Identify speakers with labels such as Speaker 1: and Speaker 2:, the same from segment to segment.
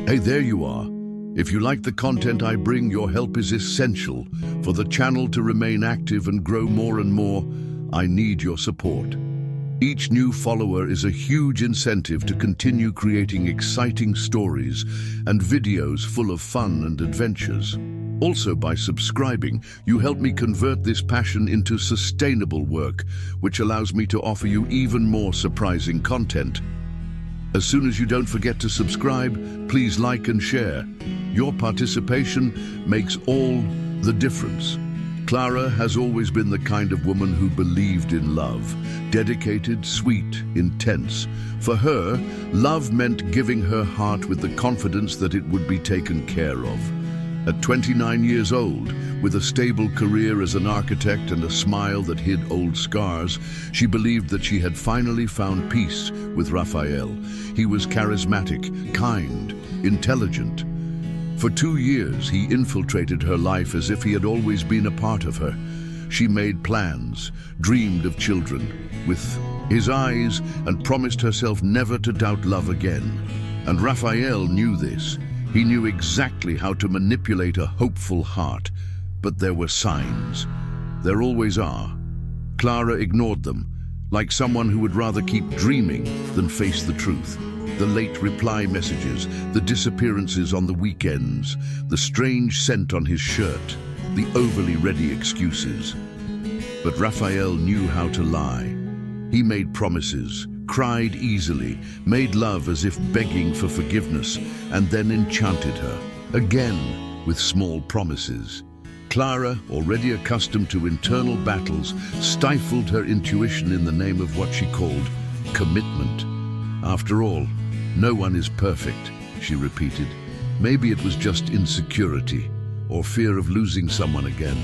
Speaker 1: Hey, there you are. If you like the content I bring, your help is essential. For the channel to remain active and grow more and more, I need your support. Each new follower is a huge incentive to continue creating exciting stories and videos full of fun and adventures. Also, by subscribing, you help me convert this passion into sustainable work, which allows me to offer you even more surprising content. As soon as you don't forget to subscribe, please like and share. Your participation makes all the difference. Clara has always been the kind of woman who believed in love. Dedicated, sweet, intense. For her, love meant giving her heart with the confidence that it would be taken care of. At 29 years old, with a stable career as an architect and a smile that hid old scars, she believed that she had finally found peace with Raphael. He was charismatic, kind, intelligent. For 2 years, he infiltrated her life as if he had always been a part of her. She made plans, dreamed of children, with his eyes, and promised herself never to doubt love again. And Raphael knew this. He knew exactly how to manipulate a hopeful heart. But there were signs. There always are. Clara ignored them, like someone who would rather keep dreaming than face the truth. The late reply messages, the disappearances on the weekends, the strange scent on his shirt, the overly ready excuses. But Raphael knew how to lie. He made promises, cried easily, made love as if begging for forgiveness, and then enchanted her, again with small promises. Clara, already accustomed to internal battles, stifled her intuition in the name of what she called commitment. After all, no one is perfect, she repeated. Maybe it was just insecurity or fear of losing someone again.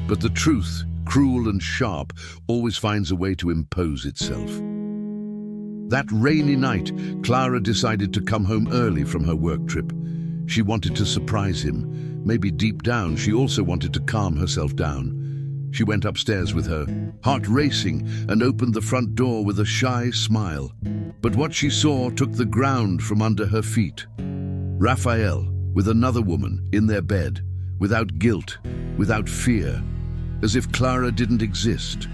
Speaker 1: But the truth, cruel and sharp, always finds a way to impose itself. That rainy night, Clara decided to come home early from her work trip. She wanted to surprise him. Maybe deep down, she also wanted to calm herself down. She went upstairs with her, heart racing, and opened the front door with a shy smile. But what she saw took the ground from under her feet. Raphael, with another woman, in their bed, without guilt, without fear, as if Clara didn't exist.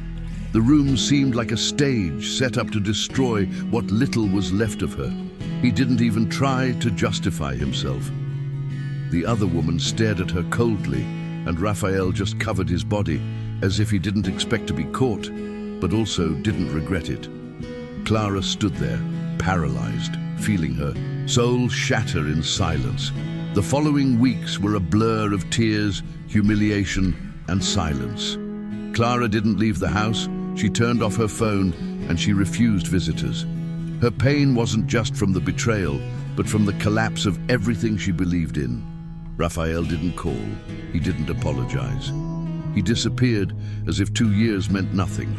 Speaker 1: The room seemed like a stage set up to destroy what little was left of her. He didn't even try to justify himself. The other woman stared at her coldly, and Raphael just covered his body, as if he didn't expect to be caught, but also didn't regret it. Clara stood there, paralyzed, feeling her soul shatter in silence. The following weeks were a blur of tears, humiliation, and silence. Clara didn't leave the house. She turned off her phone, and she refused visitors. Her pain wasn't just from the betrayal, but from the collapse of everything she believed in. Raphael didn't call. He didn't apologize. He disappeared as if 2 years meant nothing.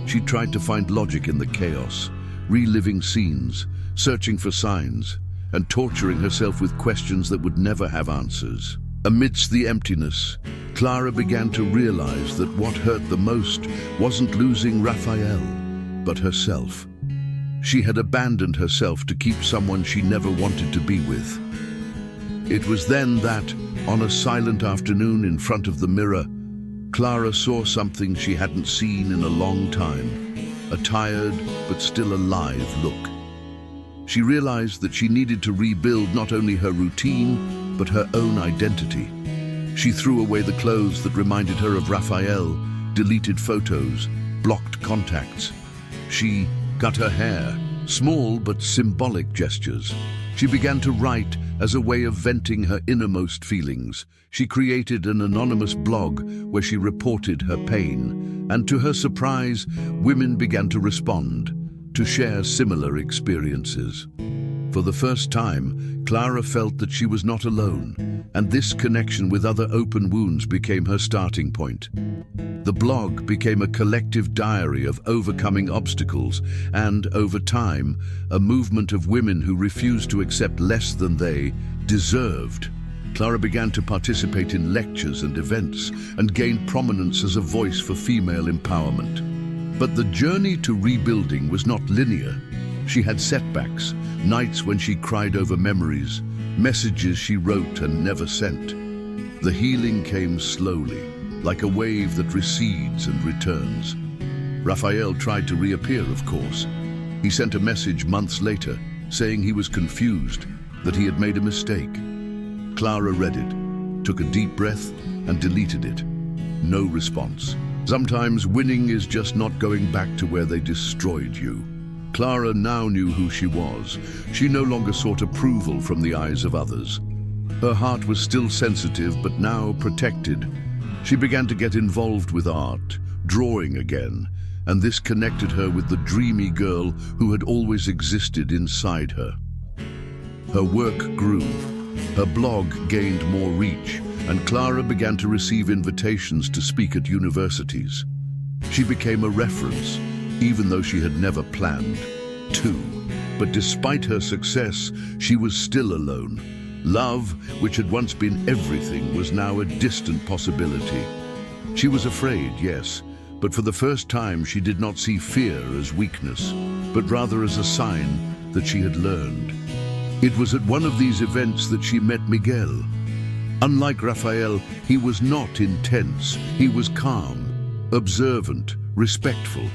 Speaker 1: She tried to find logic in the chaos, reliving scenes, searching for signs, and torturing herself with questions that would never have answers. Amidst the emptiness, Clara began to realize that what hurt the most wasn't losing Raphael, but herself. She had abandoned herself to keep someone she never wanted to be with. It was then that, on a silent afternoon in front of the mirror, Clara saw something she hadn't seen in a long time, a tired but still alive look. She realized that she needed to rebuild not only her routine, but her own identity. She threw away the clothes that reminded her of Raphael, deleted photos, blocked contacts. She cut her hair, small but symbolic gestures. She began to write as a way of venting her innermost feelings. She created an anonymous blog where she reported her pain, and to her surprise, women began to respond, to share similar experiences. For the first time, Clara felt that she was not alone, and this connection with other open wounds became her starting point. The blog became a collective diary of overcoming obstacles and, over time, a movement of women who refused to accept less than they deserved. Clara began to participate in lectures and events and gained prominence as a voice for female empowerment. But the journey to rebuilding was not linear. She had setbacks, nights when she cried over memories, messages she wrote and never sent. The healing came slowly, like a wave that recedes and returns. Raphael tried to reappear, of course. He sent a message months later, saying he was confused, that he had made a mistake. Clara read it, took a deep breath, and deleted it. No response. Sometimes winning is just not going back to where they destroyed you. Clara now knew who she was. She no longer sought approval from the eyes of others. Her heart was still sensitive, but now protected. She began to get involved with art, drawing again, and this connected her with the dreamy girl who had always existed inside her. Her work grew. Her blog gained more reach, and Clara began to receive invitations to speak at universities. She became a reference, even though she had never planned to. But despite her success, she was still alone. Love, which had once been everything, was now a distant possibility. She was afraid, yes, but for the first time she did not see fear as weakness, but rather as a sign that she had learned. It was at one of these events that she met Miguel. Unlike Raphael, he was not intense. He was calm, observant, respectful.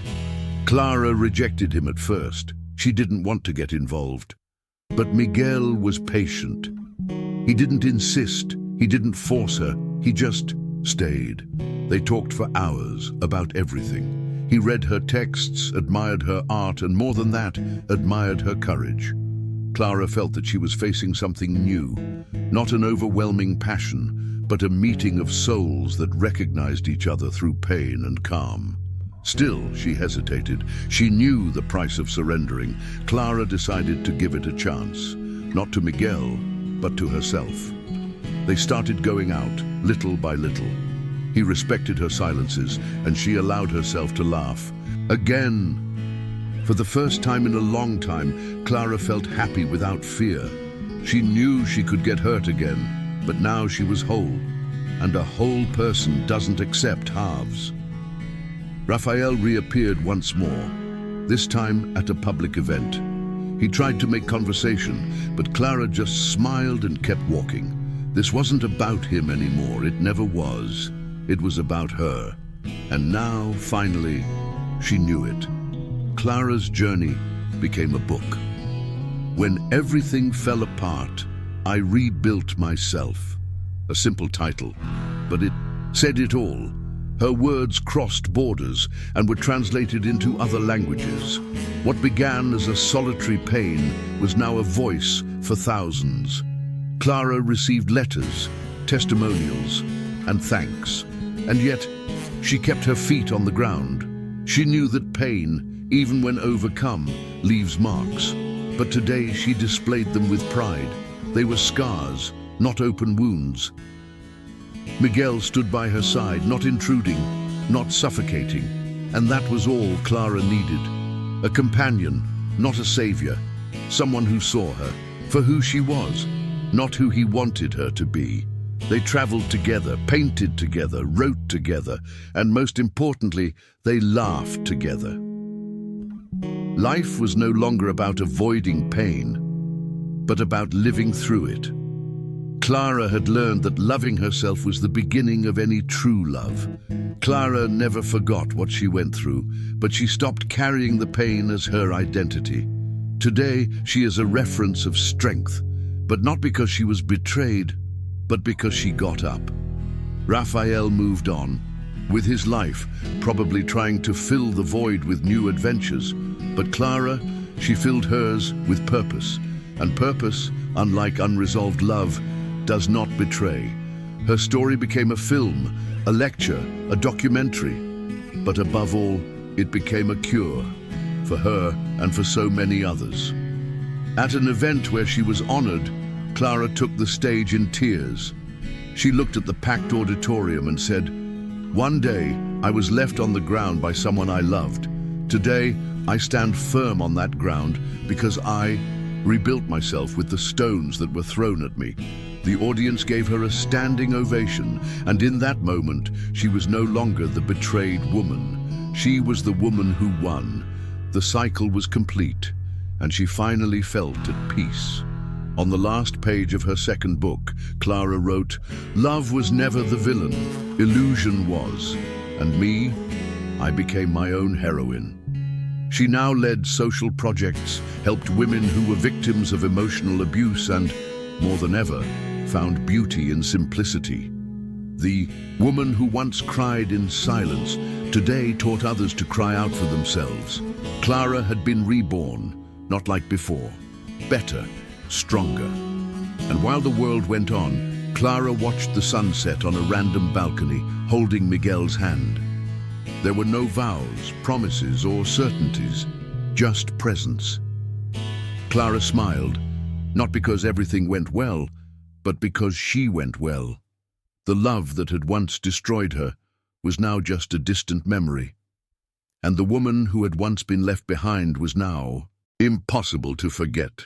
Speaker 1: Clara rejected him at first. She didn't want to get involved. But Miguel was patient. He didn't insist. He didn't force her. He just stayed. They talked for hours about everything. He read her texts, admired her art, and more than that, admired her courage. Clara felt that she was facing something new, not an overwhelming passion, but a meeting of souls that recognized each other through pain and calm. Still, she hesitated. She knew the price of surrendering. Clara decided to give it a chance, not to Miguel, but to herself. They started going out, little by little. He respected her silences, and she allowed herself to laugh. Again. For the first time in a long time, Clara felt happy without fear. She knew she could get hurt again, but now she was whole, and a whole person doesn't accept halves. Raphael reappeared once more, this time at a public event. He tried to make conversation, but Clara just smiled and kept walking. This wasn't about him anymore, it never was. It was about her. And now, finally, she knew it. Clara's journey became a book. When Everything Fell Apart, I Rebuilt Myself. A simple title, but it said it all. Her words crossed borders and were translated into other languages. What began as a solitary pain was now a voice for thousands. Clara received letters, testimonials, and thanks. And yet, she kept her feet on the ground. She knew that pain, even when overcome, leaves marks. But today she displayed them with pride. They were scars, not open wounds. Miguel stood by her side, not intruding, not suffocating. And that was all Clara needed. A companion, not a savior. Someone who saw her for who she was, not who he wanted her to be. They traveled together, painted together, wrote together, and most importantly, they laughed together. Life was no longer about avoiding pain, but about living through it. Clara had learned that loving herself was the beginning of any true love. Clara never forgot what she went through, but she stopped carrying the pain as her identity. Today, she is a reference of strength, but not because she was betrayed, but because she got up. Raphael moved on, with his life, probably trying to fill the void with new adventures. But Clara, she filled hers with purpose. And purpose, unlike unresolved love, does not betray. Her story became a film, a lecture, a documentary. But above all, it became a cure for her and for so many others. At an event where she was honored, Clara took the stage in tears. She looked at the packed auditorium and said, "One day, I was left on the ground by someone I loved. Today, I stand firm on that ground because I rebuilt myself with the stones that were thrown at me." The audience gave her a standing ovation, and in that moment, she was no longer the betrayed woman. She was the woman who won. The cycle was complete, and she finally felt at peace. On the last page of her second book, Clara wrote, "Love was never the villain, illusion was. And me, I became my own heroine." She now led social projects, helped women who were victims of emotional abuse and, more than ever, found beauty in simplicity. The woman who once cried in silence today taught others to cry out for themselves. Clara had been reborn, not like before, better, stronger. And while the world went on, Clara watched the sunset on a random balcony, holding Miguel's hand. There were no vows, promises, or certainties, just presence. Clara smiled, not because everything went well, but because she went well. The love that had once destroyed her was now just a distant memory. And the woman who had once been left behind was now impossible to forget.